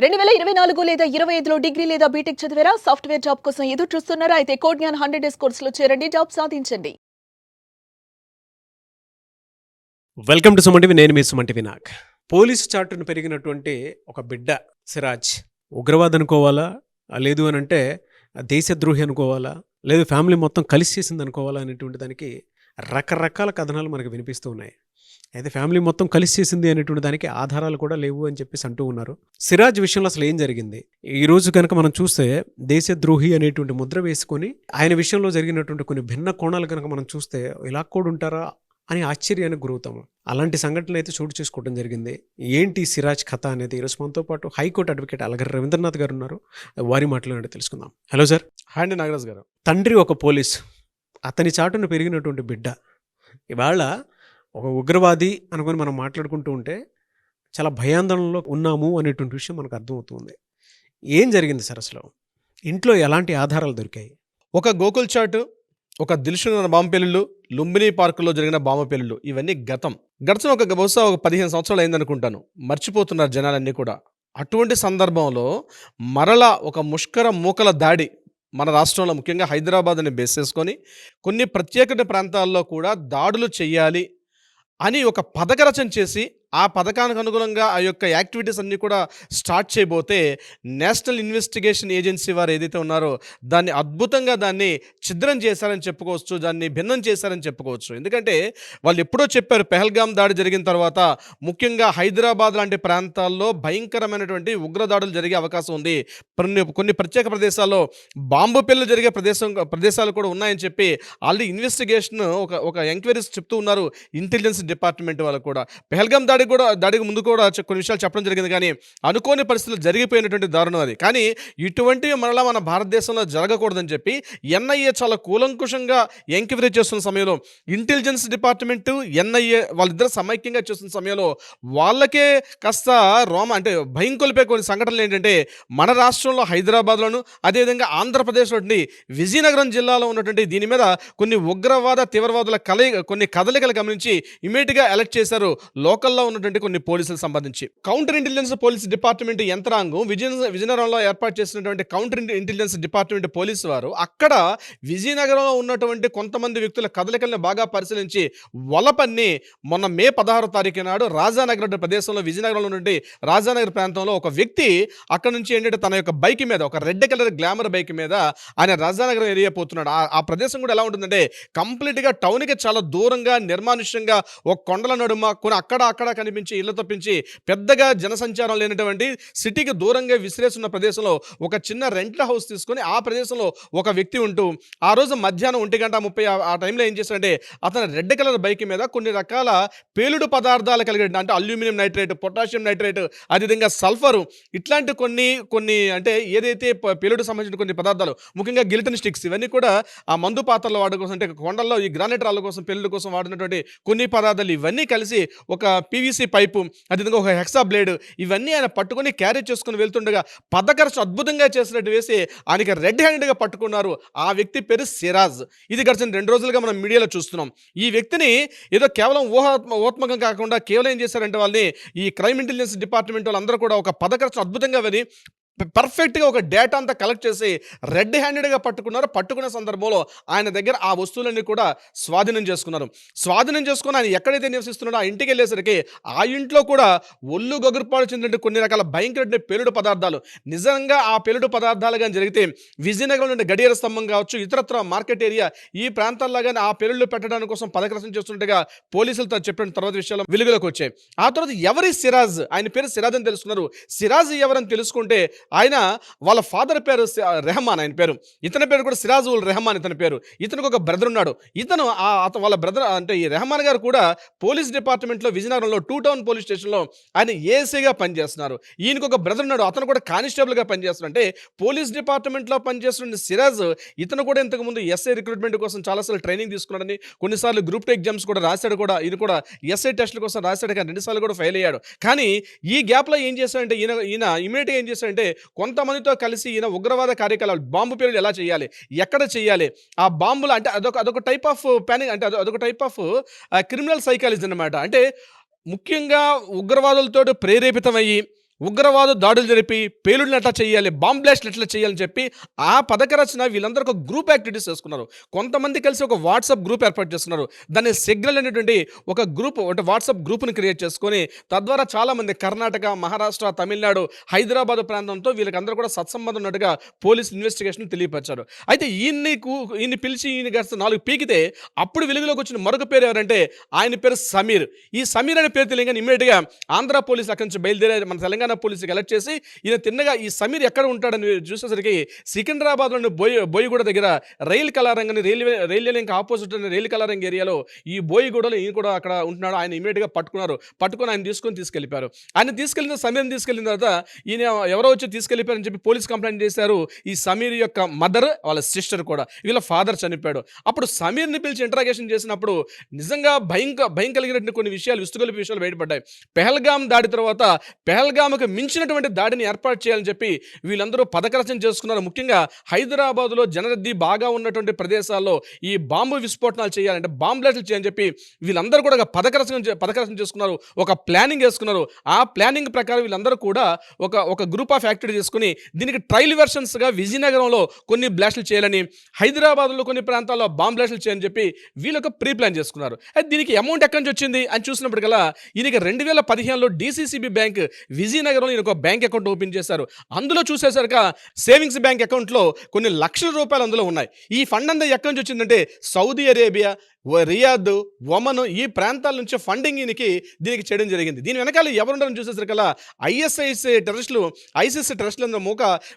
2024 లేదా 25లో డిగ్రీ లేదా బీటెక్ చదివారా? సాఫ్ట్‌వేర్ జాబ్ కోసం ఎదురు చూస్తున్నారా? అయితే కోడ్ జ్ఞాన్ 100 డేస్ కోర్సులో చేరండి. జాబ్ సాధించండి. Welcome to Suman TV. నేను మీ సుమన్ టీవీ నాగ్. పోలీసు చాటును పెరిగినటువంటి ఒక బిడ్డ సిరాజ్ ఉగ్రవాది అనుకోవాలా, లేదు అని అంటే దేశద్రోహి అనుకోవాలా, లేదు ఫ్యామిలీ మొత్తం కలిసి చేసింది అనుకోవాలా అనేటువంటి దానికి రకరకాల కథనాలు మనకు వినిపిస్తూ ఉన్నాయి. అయితే ఫ్యామిలీ మొత్తం కలిసి చేసింది అనేటువంటి దానికి ఆధారాలు కూడా లేవు అని చెప్పేసి అంటూ ఉన్నారు. సిరాజ్ విషయంలో అసలు ఏం జరిగింది? ఈ రోజు కనుక మనం చూస్తే దేశద్రోహి అనేటువంటి ముద్ర వేసుకొని ఆయన విషయంలో జరిగినటువంటి కొన్ని భిన్న కోణాలు కనుక మనం చూస్తే ఇలా కూడా ఉంటారా అని ఆశ్చర్యానికి గురవుతాము. అలాంటి సంఘటనలు అయితే చోటు చేసుకోవడం జరిగింది. ఏంటి సిరాజ్ కథ అనేది ఈరోజు మనతో పాటు హైకోర్టు అడ్వకేట్ అలగర్ రవీంద్రనాథ్ గారు ఉన్నారు. వారి మాటలు తెలుసుకుందాం. Hello sir. హాయ్ అండి నాగరాజ్ గారు. తండ్రి ఒక పోలీస్, అతని చాటును పెరిగినటువంటి బిడ్డ ఇవాళ ఒక ఉగ్రవాది అనుకొని మనం మాట్లాడుకుంటూ ఉంటే చాలా భయాందోళనలో ఉన్నాము అనేటువంటి విషయం మనకు అర్థమవుతుంది. ఏం జరిగింది సార్? అసలు ఇంట్లో ఎలాంటి ఆధారాలు దొరికాయి? ఒక గోకుల్ చాట్, ఒక దిల్షుక్ బాంబు పెళ్ళిళ్ళు, లుంబిని పార్కులో జరిగిన బాంబు పెళ్ళిళ్ళు ఇవన్నీ గడిచిన బహుశా ఒక 15 సంవత్సరాలు అయిందనుకుంటాను. మర్చిపోతున్నారు జనాలన్నీ కూడా. అటువంటి సందర్భంలో మరలా ఒక ముష్కర మూకల దాడి మన రాష్ట్రంలో ముఖ్యంగా హైదరాబాద్ అని బేస్ చేసుకొని కొన్ని ప్రత్యేక ప్రాంతాల్లో కూడా దాడులు చేయాలి అని ఒక పథక రచన చేసి ఆ పథకానికి అనుగుణంగా ఆ యొక్క యాక్టివిటీస్ అన్నీ కూడా స్టార్ట్ చేయబోతే నేషనల్ ఇన్వెస్టిగేషన్ ఏజెన్సీ వారు ఏదైతే ఉన్నారో దాన్ని అద్భుతంగా దాన్ని ఛిద్రం చేశారని చెప్పుకోవచ్చు, దాన్ని భిన్నం చేశారని చెప్పుకోవచ్చు. ఎందుకంటే వాళ్ళు ఎప్పుడో చెప్పారు, పెహల్గాం దాడి జరిగిన తర్వాత ముఖ్యంగా హైదరాబాద్ లాంటి ప్రాంతాల్లో భయంకరమైనటువంటి ఉగ్రదాడులు జరిగే అవకాశం ఉంది, కొన్ని ప్రత్యేక ప్రదేశాల్లో బాంబు పెళ్లి జరిగే ప్రదేశాలు కూడా ఉన్నాయని చెప్పి ఆల్రెడీ ఇన్వెస్టిగేషన్ ఒక ఎంక్వైరీస్ చెప్తూ ఉన్నారు ఇంటెలిజెన్స్ డిపార్ట్మెంట్ వాళ్ళు కూడా. పెహల్గాం దాడికి ముందు కూడా కొన్ని విషయాలు చెప్పడం జరిగింది, కానీ అనుకోని పరిస్థితులు జరిగిపోయినటువంటి దారుణం అది. కానీ ఇటువంటివి మరలా మన భారతదేశంలో జరగకూడదని చెప్పి ఎన్ఐఏ చాలా కూలంకుషంగా ఎంక్వైరీ చేస్తున్న సమయంలో, ఇంటెలిజెన్స్ డిపార్ట్మెంటు ఎన్ఐఏ వాళ్ళిద్దరు సమైక్యంగా చేస్తున్న సమయంలో వాళ్ళకే కాస్త అంటే భయం కొలిపే కొన్ని సంఘటనలు ఏంటంటే మన రాష్ట్రంలో హైదరాబాద్లోను, అదేవిధంగా ఆంధ్రప్రదేశ్లోని విజయనగరం జిల్లాలో ఉన్నటువంటి దీని మీద కొన్ని ఉగ్రవాద తీవ్రవాదుల కొన్ని కదలికలు గమనించి ఇమీడియట్గా అలర్ట్ చేశారు లోకల్లో ఉన్నటువంటి కొన్ని పోలీసులకు సంబంధించి. కౌంటర్ ఇంటెలిజెన్స్ పోలీస్ డిపార్ట్మెంట్ యంత్రాంగం విజయనగరంలో ఏర్పాటు చేసినటువంటి కౌంటర్ ఇంటెలిజెన్స్ డిపార్ట్మెంట్ పోలీసు వారు అక్కడ విజయనగరంలో ఉన్నటువంటి కొంతమంది వ్యక్తుల కదలికలను బాగా పరిశీలించి వలపన్ని మొన్న మే 16వ తారీఖు నాడు రాజానగర్ ప్రదేశంలో, విజయనగరంలో నుండి రాజానగర్ ప్రాంతంలో ఒక వ్యక్తి అక్కడ నుంచి ఏంటంటే తన యొక్క బైక్ మీద, ఒక రెడ్ కలర్ గ్లామర్ బైక్ మీద ఆయన రాజానగరం ఏరియా పోతున్నాడు. ఆ ప్రదేశం కూడా ఎలా ఉంటుందంటే కంప్లీట్గా టౌన్కి చాలా దూరంగా నిర్మానుష్యంగా ఒక కొండల నడుమ కొన్ని అక్కడ కనిపించి ఇళ్ల తప్పించి పెద్దగా జనసంచారం లేనటువంటి సిటీకి దూరంగా విసిరేస్తున్న ప్రదేశంలో ఒక చిన్న రెంట్ హౌస్ తీసుకొని ఆ ప్రదేశంలో ఒక వ్యక్తి ఉంటూ ఆ రోజు మధ్యాహ్నం 1:30 ఆ టైంలో ఏం చేశాడంటే అతను రెడ్ కలర్ బైక్ మీద కొన్ని రకాల పేలుడు పదార్థాలు కలిగి, అంటే అల్యూమినియం నైట్రేట్, పొటాషియం నైట్రేట్, అదేవిధంగా సల్ఫరు, ఇట్లాంటి కొన్ని అంటే ఏదైతే పేలుడు సంబంధించిన కొన్ని పదార్థాలు, ముఖ్యంగా గిల్టన్ స్టిక్స్, ఇవన్నీ కూడా ఆ మందు పాత్రల వాడి కోసం, అంటే కొండల్లో ఈ గ్రానైట్ రాళ్ళ కోసం, పేలుడు కోసం వాడినటువంటి కొన్ని పదార్థాలు ఇవన్నీ కలిసి ఒక పీవీసీ పైపు, అదేవిధంగా ఒక హెక్సా బ్లేడ్, ఇవన్నీ ఆయన పట్టుకొని క్యారీ చేసుకుని వెళ్తుండగా పథకరచు అద్భుతంగా చేసినట్టు వేసి ఆయనకి రెడ్ హ్యాండెడ్గా పట్టుకున్నారు. ఆ వ్యక్తి పేరు సిరాజ్. ఇది గడిచిన 2 రోజులుగా మనం మీడియాలో చూస్తున్నాం. ఈ వ్యక్తిని ఏదో కేవలం ఊహాత్మకం కాకుండా కేవలం ఏం చేశారంటే వాళ్ళని ఈ క్రైమ్ ఇంటెలిజెన్స్ డిపార్ట్మెంట్ వాళ్ళందరూ కూడా ఒక పథకరచు అద్భుతంగా విని పర్ఫెక్ట్గా ఒక డేటా అంతా కలెక్ట్ చేసి రెడ్ హ్యాండెడ్గా పట్టుకున్నారు. పట్టుకునే సందర్భంలో ఆయన దగ్గర ఆ వస్తువులన్నీ కూడా స్వాధీనం చేసుకున్నారు. స్వాధీనం చేసుకుని ఆయన ఎక్కడైతే నివసిస్తున్నాడో ఆ ఇంటికి వెళ్ళేసరికి ఆ ఇంట్లో కూడా ఒళ్ళు గగురుపాటు చెందినట్టు కొన్ని రకాల భయంకర పేలుడు పదార్థాలు, నిజంగా ఆ పేలుడు పదార్థాలు కానీ జరిగితే విజయనగరం నుండి గడియార స్తంభం కావచ్చు, ఇతరత్ర మార్కెట్ ఏరియా ఈ ప్రాంతాల్లో కానీ ఆ పేలుళ్ళు పెట్టడానికి కోసం పథకరచన చేస్తుండగా పోలీసులతో చెప్పిన తర్వాత విషయాలు వెలుగులోకి వచ్చాయి. ఆ తర్వాత ఎవరి సిరాజ్, ఆయన పేరు సిరాజ్ అని తెలుసుకున్నారు. సిరాజ్ ఎవరని తెలుసుకుంటే ఆయన వాళ్ళ ఫాదర్ పేరు రెహమాన్, ఆయన పేరు. ఇతని పేరు కూడా సిరాజ్ ఉల్ రెహమాన్ ఇతని పేరు. ఇతనికి ఒక బ్రదర్ ఉన్నాడు. వాళ్ళ బ్రదర్ అంటే ఈ రెహమాన్ గారు కూడా పోలీస్ డిపార్ట్మెంట్లో విజయనగరంలో 2 టౌన్ పోలీస్ స్టేషన్లో ఆయన ఏసీగా పనిచేస్తున్నారు. ఈయనకు ఒక బ్రదర్ ఉన్నాడు, అతను కూడా కానిస్టేబుల్గా పనిచేస్తున్నాడు. అంటే పోలీస్ డిపార్ట్మెంట్లో పనిచేస్తున్న సిరాజ్ ఇతను కూడా ఇంతకుముందు ఎస్ఐ రిక్రూట్మెంట్ కోసం చాలాసార్లు ట్రైనింగ్ తీసుకున్నాడని, కొన్నిసార్లు గ్రూప్ 2 ఎగ్జామ్స్ కూడా రాశాడు కూడా. ఈయన కూడా ఎస్ఐ టెస్టుల కోసం రాశాడు, కానీ 2 సార్లు కూడా ఫెయిల్ అయ్యాడు. కానీ ఈ గ్యాప్లో ఏం చేశాడంటే ఈయన ఇమీడియట్గా ఏం చేశాడంటే కొంతమందితో కలిసి ఈయన ఉగ్రవాద కార్యకలాపాలు, బాంబు పేలుడు ఎలా చేయాలి, ఎక్కడ చేయాలి, ఆ బాంబులు అంటే అదొక టైప్ ఆఫ్ ప్యానిక్, అంటే అదొక టైప్ ఆఫ్ క్రిమినల్ సైకాలజీ అనమాట. అంటే ముఖ్యంగా ఉగ్రవాదులతో ప్రేరేపితమయ్యి ఉగ్రవాద దాడులు జరిపి పేలుడుని ఎట్లా చేయాలి, బాంబ్ బ్లాస్ట్లు ఎట్లా చేయాలని చెప్పి ఆ పథక రచన వీళ్ళందరూ ఒక గ్రూప్ యాక్టివిటీస్ చేసుకున్నారు. కొంతమంది కలిసి ఒక వాట్సాప్ గ్రూప్ ఏర్పాటు చేసుకున్నారు. దాన్ని సిగ్నల్ అనేటువంటి ఒక గ్రూప్, ఒక వాట్సాప్ గ్రూప్ని క్రియేట్ చేసుకొని తద్వారా చాలామంది కర్ణాటక, మహారాష్ట్ర, తమిళనాడు, హైదరాబాద్ ప్రాంతంతో వీళ్ళకందరూ కూడా సత్సంబంధం ఉన్నట్టుగా పోలీస్ ఇన్వెస్టిగేషన్ తెలియపరిచారు. అయితే ఈయన్ని పిలిచి ఈయన గడిచి 4 పీకితే అప్పుడు వెలుగులోకి వచ్చిన మరొక పేరు ఎవరంటే ఆయన పేరు సమీర్. ఈ సమీర్ అనే పేరు తెలియగానే ఇమ్మీడియట్గా ఆంధ్ర పోలీసు అక్కడి నుంచి బయలుదేరి మన తెలంగాణ పోలీసుకి అలర్ట్ చేసి ఈయన తిన్నగా ఈ సమీర్ ఎక్కడ ఉంటాడని చూసేసరికి సికింద్రాబాద్లోని బోయిగూడ దగ్గర రైలు కళారంగని రైల్వే లింక్ ఆపోజిట్ అనే రైలు కళారంగ ఏరియాలో ఈ బోయిగూడలో ఈయన కూడా అక్కడ ఉంటున్నాడు. ఆయన ఇమీడియట్గా పట్టుకొని ఆయన తీసుకెళ్ళిపోయారు. ఆయన సమీర్ని తీసుకెళ్ళిన తర్వాత ఈయన ఎవరో వచ్చి తీసుకెళ్ళిపోయారని చెప్పి పోలీస్ కంప్లైంట్ చేశారు. ఈ సమీర్ యొక్క మదర్, వాళ్ళ సిస్టర్ కూడా, వీళ్ళ ఫాదర్ చనిపోయాడు. అప్పుడు సమీర్ని పిలిచి ఇంటరాగేషన్ చేసినప్పుడు నిజంగా భయం కలిగినటువంటి కొన్ని విషయాలు, విస్తుగొలిపే విషయాలు బయటపడ్డాయి. పెహల్గాం దాడి తర్వాత పెహల్గాంకు మించినటువంటి దాడిని ఏర్పాటు చేయాలని చెప్పి వీళ్ళందరూ పథకరచన చేసుకున్నారు. ముఖ్యంగా హైదరాబాద్లో జనరద్దీ బాగా ఉన్నటువంటి ప్రదేశాల్లో ఈ బాంబు విస్ఫోటనాలు చేయాలంటే, బాంబ్ బ్లాస్ట్లు చేయాలని చెప్పి వీళ్ళందరూ కూడా పథకరచన చేసుకున్నారు. ఒక ప్లానింగ్ వేసుకున్నారు. ఆ ప్లానింగ్ ప్రకారం వీళ్ళందరూ కూడా ఒక గ్రూప్ ఆఫ్ యాక్టివిటీ చేసుకుని దీనికి ట్రయల్ వెర్షన్స్గా విజయనగరంలో కొన్ని బ్లాస్ట్లు చేయాలని, హైదరాబాద్లో కొన్ని ప్రాంతాల్లో బాంబ్ బ్లాస్ట్లు చేయాలని చెప్పి వీళ్ళు ఒక ప్రీ ప్లాన్ చేసుకున్నారు. అయితే దీనికి అమౌంట్ ఎక్కడి నుంచి వచ్చింది అని చూసినప్పటికల్లా ఈయనకి 2015లో DCCB బ్యాంక్ విజయనగరంలో ఈయన ఒక బ్యాంక్ అకౌంట్ ఓపెన్ చేశారు. అందులో చూసేసరికి సేవింగ్స్ బ్యాంక్ అకౌంట్లో కొన్ని లక్షల రూపాయలు అందులో ఉన్నాయి. ఈ ఫండ్ అంతా ఎక్కడి నుంచి వచ్చిందంటే సౌదీ అరేబియా, రియాద్, ఒమన్ ఈ ప్రాంతాల నుంచి ఫండింగ్ దీనికి చేయడం జరిగింది. దీని వెనకాల ఎవరుండాలని చూసేసరికల్లా ISIS టెర్రరిస్టులు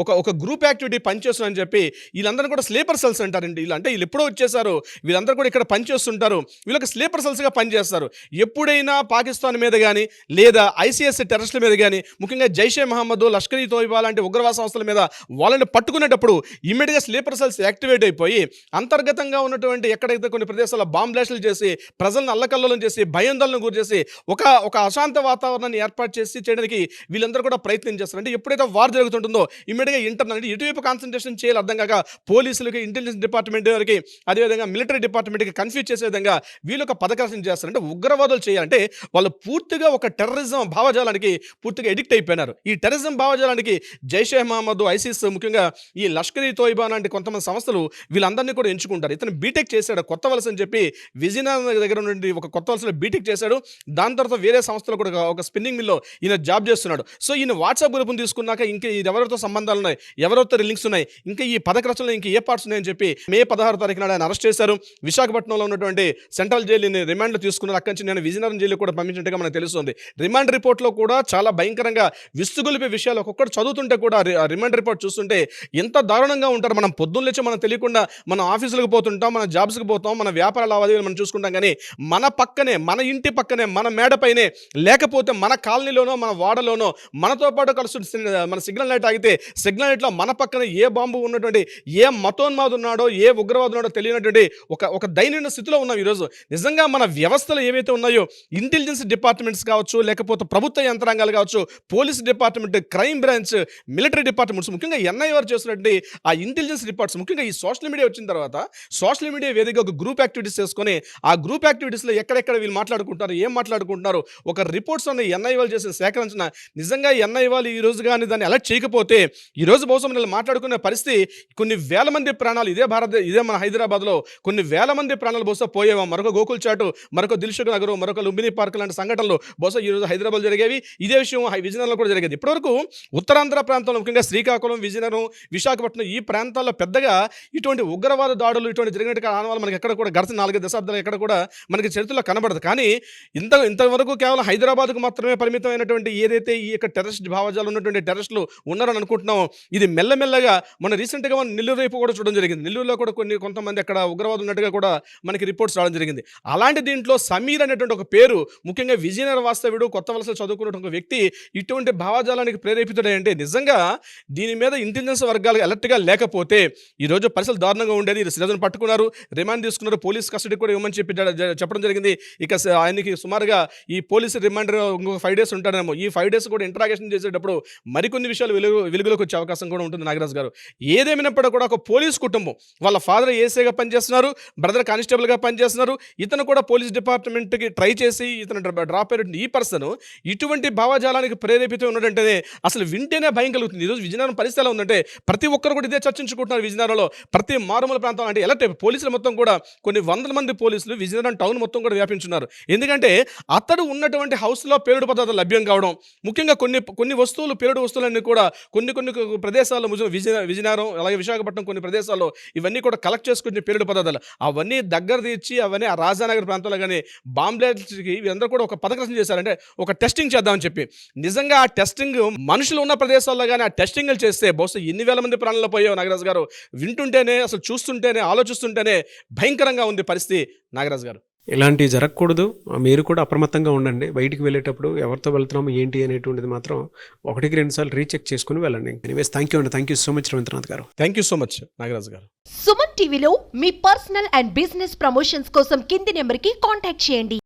ఒక గ్రూప్ యాక్టివిటీ పనిచేస్తున్నారని చెప్పి వీళ్ళందరూ కూడా స్లీపర్ సెల్స్ అంటారండి. వీళ్ళు ఎప్పుడో వచ్చేసారు, వీళ్ళందరూ కూడా ఇక్కడ పనిచేస్తుంటారు. వీళ్ళకి స్లీపర్ సెల్స్గా పనిచేస్తారు. ఎప్పుడైనా పాకిస్తాన్ మీద కానీ లేదా ISIS టెర్రరిస్టుల మీద కానీ, ముఖ్యంగా జైషే మహమ్మద్, లష్కర్ ఈ తోయిబా లాంటి ఉగ్రవాద సంస్థల మీద వాళ్ళని పట్టుకునేటప్పుడు ఇమ్మీడియట్గా స్లీపర్ సెల్స్ యాక్టివేట్ అయిపోయి అంతర్గతంగా ఉన్నటువంటి ఎక్కడైతే కొన్ని ప్రదేశాల్లో బాంబ్ బ్లాస్టులు చేసి ప్రజలను అల్లకల్లోలం చేసి భయాందోళన గురి చేసి ఒక అశాంత వాతావరణాన్ని ఏర్పాటు చేయడానికి వీళ్ళందరూ కూడా ప్రయత్నం చేస్తారు. అంటే ఎప్పుడైతే వార్ జరుగుతుంటుందో ఇమ్మీడియట్గా ఇంటర్నల్ ఎటువైపు కాన్సన్ట్రేషన్ చేయాలి అర్థం కాక పోలీసులకి, ఇంటెలిజెన్స్ డిపార్ట్మెంట్ వారికి, అదేవిధంగా మిలిటరీ డిపార్ట్మెంట్కి కన్ఫ్యూజ్ చేసే విధంగా వీళ్ళు ఒక పథకాన్ని చేస్తారు. అంటే ఉగ్రవాదులు చేయాలంటే వాళ్ళు పూర్తిగా ఒక టెర్రరిజం భావజాలానికి పూర్తిగా ఎడిక్ట్ అయిపోయినారు. ఈ టెర్రరిజం భావజాలానికి జైషే మహమ్మద్, ISIS, ముఖ్యంగా ఈ లష్కర్ ఈ తోయిబా లాంటి కొంతమంది సంస్థలు వీళ్ళందరినీ కూడా ఎంచుకుంటారు. ఇతను బీటెక్ చేశాడు కొత్త వలస అని చెప్పి విజయనగరం దగ్గర నుండి ఒక కొత్త వలసలో బీటెక్ చేశాడు. దాని తర్వాత వేరే సంస్థలో కూడా ఒక స్పిన్నింగ్ మిల్లో ఈయన జాబ్ చేస్తున్నాడు. సో ఈయన వాట్సాప్ గ్రూప్ని తీసుకున్నాక ఇంకా ఎవరితో సంబంధాలు ఉన్నాయి, ఎవరితో లింక్స్ ఉన్నాయి, ఇంకా ఈ పథక రచనలో ఇంకా ఏ పార్ట్స్ ఉన్నాయని చెప్పి మే 16 తారీఖున ఆయన అరెస్ట్ చేశారు. విశాఖపట్నంలో ఉన్నటువంటి సెంట్రల్ జైలుని రిమాండ్లో తీసుకున్నారు. అక్కడి నుంచి నేను విజయనగరం జైలు కూడా పంపించినట్టుగా మనకు తెలుస్తుంది. రిమాండ్ రిపోర్ట్లో కూడా చాలా భయంకరంగా విస్తుగొలిపే విషయాలు ఒక్కొక్కటి చదువుతుంటే కూడా రిమాండ్ రిపోర్ట్ చూస్తుంటే ఎంత దారుణంగా ఉంటారు. మనం పొద్దున్న లేచి మనం తెలియకుండా మన ఆఫీసులకు పోతుంటాం, మన జాబ్స్కి పోతాం, మన వ్యాపార లావాదేవీలు మనం చూసుకుంటాం. కానీ మన పక్కనే, మన ఇంటి పక్కనే, మన మేడపైనే, లేకపోతే మన కాలనీలోనో మన వాడలోనో మనతో పాటు కలిసి మన సిగ్నల్ లైట్ ఆగితే సిగ్నల్ లైట్లో మన పక్కన ఏ బాంబు ఉన్నటువంటి, ఏ మతోన్మాదు ఉన్నాడో, ఏ ఉగ్రవాదు ఉన్నాడో తెలియనటువంటి ఒక దైనందిన స్థితిలో ఉన్నాం ఈరోజు. నిజంగా మన వ్యవస్థలు ఏవైతే ఉన్నాయో, ఇంటెలిజెన్స్ డిపార్ట్మెంట్స్ కావచ్చు, లేకపోతే ప్రభుత్వ యంత్రాంగాలు కావచ్చు, police department, crime branch, military departments, ముఖ్యంగా NIA వారు చేస్తున్నటువంటి ఆ ఇంటెలిజెన్స్ డిపార్ట్మెంట్స్, ముఖ్యంగా ఈ సోషల్ మీడియా వచ్చిన తర్వాత సోషల్ మీడియా వేదిక ఒక గ్రూప్ యాక్టివిటీస్ చేసుకొని ఆ గ్రూప్ యాక్టివిటీస్లో ఎక్కడెక్కడ వీళ్ళు మాట్లాడుకుంటారు, ఏం మాట్లాడుకుంటున్నారు, ఒక రిపోర్ట్స్ అన్న NIA వాళ్ళు చేసిన సేకరించిన నిజంగా NIA వాళ్ళు ఈ రోజు కానీ దాన్ని అలర్ట్ చేయకపోతే ఈ రోజు బహుశా మనం మాట్లాడుకునే పరిస్థితి కొన్ని వేల మంది ప్రాణాలు ఇదే మన హైదరాబాద్లో కొన్ని వేల మంది ప్రాణాలు బహుశా పోయేవా. మరొక గోకుల్ చాటు, మరొక దిల్సుఖ్ నగర్, మరొక లుంబిని పార్క్ లాంటి సంఘటనలు బహుశా ఈ రోజు హైదరాబాద్ జరిగేవి. ఇదే విషయం విజయనగరంలో కూడా జరిగేది. ఇప్పటివరకు ఉత్తరాంధ్ర ప్రాంతంలో ముఖ్యంగా శ్రీకాకుళం, విజయనగరం, విశాఖపట్నం ఈ ప్రాంతాల్లో పెద్దగా ఇటువంటి ఉగ్రవాద దాడులు ఇటువంటి జరిగినట్టు ఆనవాళ్ళు మనకి ఎక్కడ కూడా గడిచిన 4 దశాబ్దాలు ఎక్కడ కూడా మనకి చరిత్రలో కనబడదు. కానీ ఇంతవరకు కేవలం హైదరాబాద్కు మాత్రమే పరిమితమైనటువంటి ఏదైతే ఈ యొక్క టెర్రరిస్ట్ భావజాలు ఉన్నటువంటి టెర్రరిస్టులు ఉన్నారని అనుకుంటున్నామో ఇది మెల్లమెల్లగా మన రీసెంట్గా మనం నెల్లూరు వైపు కూడా చూడడం జరిగింది. నెల్లూరులో కూడా కొంతమంది అక్కడ ఉగ్రవాదులు ఉన్నట్టుగా కూడా మనకి రిపోర్ట్స్ రావడం జరిగింది. అలాంటి దీంట్లో సమీర్ అనేటువంటి ఒక పేరు, ముఖ్యంగా విజయనగర వాస్తవ్యుడు, కొత్త వలస చదువుకున్న ఒక వ్యక్తి ఇటువంటి భావజాలానికి ప్రేరేపితుడంటే నిజంగా దీని మీద ఇంటెలిజెన్స్ వర్గాలు అలర్ట్గా లేకపోతే ఈరోజు పరిస్థితులు దారుణంగా ఉండేది. ఈరోజు పట్టుకున్నారు, రిమాండ్ తీసుకున్నారు, పోలీస్ కస్టడీ కూడా ఇవ్వమని చెప్పి చెప్పడం జరిగింది. ఇక ఆయనకి సుమారుగా ఈ పోలీసు రిమాండర్ ఇంకొక 5 డేస్ ఉంటాడేమో. ఈ 5 డేస్ కూడా ఇంటరాగేషన్ చేసేటప్పుడు మరికొన్ని విషయాలు వెలుగులోకి వచ్చే అవకాశం కూడా ఉంటుంది నాగరాజు గారు. ఏదేమైనప్పటికీ కూడా ఒక పోలీస్ కుటుంబం, వాళ్ళ ఫాదర్ ఏసీగా పనిచేస్తున్నారు, బ్రదర్ కానిస్టేబుల్గా పనిచేస్తున్నారు, ఇతను కూడా పోలీస్ డిపార్ట్మెంట్కి ట్రై చేసి ఇతను డ్రాప్ అయిన ఈ పర్సన్ ఇటువంటి భావజాలానికి ప్రేరేపితం ఉన్నదంటేనే అసలు వింటేనే భయం కలుగుతుంది. ఈరోజు విజయనగరం పరిస్థితి ఎలా ఉందంటే ప్రతి ఒక్కరు కూడా ఇదే చర్చించుకుంటున్నారు. విజయనగరంలో ప్రతి మారుమూల ప్రాంతం అంటే ఎలా పోలీసులు మొత్తం కూడా కొన్ని వందల మంది పోలీసులు విజయనగరం టౌన్ మొత్తం కూడా వ్యాపించున్నారు. ఎందుకంటే అతడు ఉన్నటువంటి హౌస్లో పేలుడు పదార్థాలు లభ్యం కావడం, ముఖ్యంగా కొన్ని వస్తువులు, పేలుడు వస్తువులన్నీ కూడా కొన్ని ప్రదేశాల్లో విజయనగరం అలాగే విశాఖపట్నం కొన్ని ప్రదేశాల్లో ఇవన్నీ కూడా కలెక్ట్ చేసుకునే పేలుడు పదార్థాలు అవన్నీ దగ్గర తీర్చి అవన్నీ ఆ రాజానగర్ ప్రాంతంలో కానీ బాంబ్లేట్స్కి వీరందరూ కూడా ఒక పథకం చేశారంటే ఒక టెస్టింగ్ చేద్దామని చెప్పి. నిజంగా ఆ టెస్టింగ్ మనుషులు ఉన్న ప్రదేశాల్లో కానీ ఆ టెస్టింగ్లు చేస్తే బహుశా ఎన్ని వేల మంది ప్రాణాల్లో పోయావు నాగరాజు గారు. వింటుంటేనే, అసలు చూస్తుంటేనే, ఆలోచిస్తుంటేనే భయంకరంగా ఉంది పరిస్థితి నాగరాజు గారు. ఇలాంటివి జరగకూడదు. మీరు కూడా అప్రమత్తంగా ఉండండి. బయటికి వెళ్ళేటప్పుడు ఎవరితో వెళ్తున్నాము ఏంటి అనేటువంటిది మాత్రం 1-2 సార్లు రీచెక్ చేసుకుని వెళ్ళండి. ఎనీవేస్ థ్యాంక్ యూ అండి. Thank you so much Ravindranath గారు. Thank you so much Nagaraju గారు. సుమన్ టీవీలో మీ పర్సనల్ అండ్ బిజినెస్ ప్రమోషన్స్ కోసం కింది నెంబర్కి కాంటాక్ట్ చేయండి.